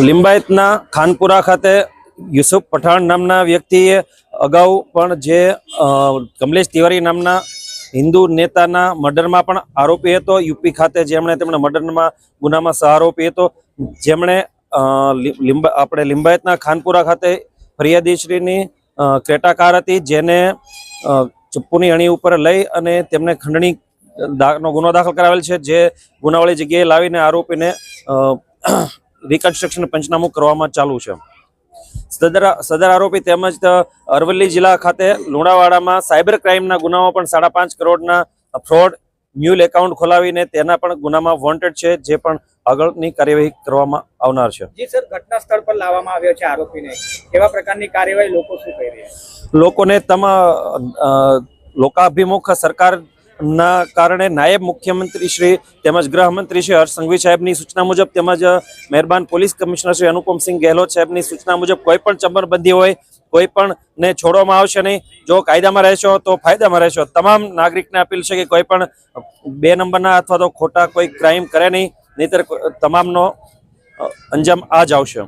લિંબાયતના ખાનપુરા ખાતે યુસુફ પઠાણ નામના વ્યક્તિએ અગાઉ પણ જે કમલેશ તિવારી નામના હિન્દુ નેતાના મર્ડરમાં પણ આરોપી હતો. યુપી ખાતે તેમણે મર્ડરમાં ગુનામાં સહઆરોપી હતો, જેમણે આપણે લિંબાયતના ખાનપુરા ખાતે ફરિયાદીશ્રીની ક્રેટા કાર હતી, જેને ચપ્પુની અણી ઉપર લઈ અને તેમને ખંડણી નો ગુનો દાખલ કરાવેલ છે. જે ગુનાવાળી જગ્યાએ લાવીને આરોપીને રિકન્સ્ટ્રક્શન પંચનામું કરવામાં ચાલુ છે. સદર આરોપી તેમજ અરવલ્લી જિલ્લા ખાતે લુણાવાડામાં સાયબર ક્રાઇમના ગુનામાં પણ 5.5 કરોડના ફ્રોડ મ્યુલ એકાઉન્ટ ખોલાવીને તેના પણ ગુનામાં વોન્ટેડ છે, જે પણ આગળની કાર્યવાહી કરવામાં આવનાર છે. જી સર, ઘટના સ્થળ પર લાવવામાં આવ્યો છે આરોપીને, કેવા પ્રકારની કાર્યવાહી લોકો શું કરી રહ્યા છે? લોકોને લોકાભિમુખ સરકારના કારણે નાયબ મુખ્યમંત્રી શ્રી તેમજ ગૃહમંત્રી શ્રી હર્ષ સંઘવી સાહેબની સૂચના મુજબ તેમજ મહેરબાન પોલીસ કમિશનર શ્રી અનુપમસિંહ ગેહલોત સાહેબની સૂચના મુજબ કોઈ પણ ચમરબંધી હોય, કોઈ પણ ને છોડવામાં આવશે નહીં. જો કાયદામાં રહેશો તો ફાયદામાં રહેશો. તમામ નાગરિકને અપીલ છે કે કોઈ પણ 2 નંબરના અથવા તો ખોટા કોઈ ક્રાઇમ કરે નહીં, નહીંતર તમામનો અંજામ આ જ આવશે.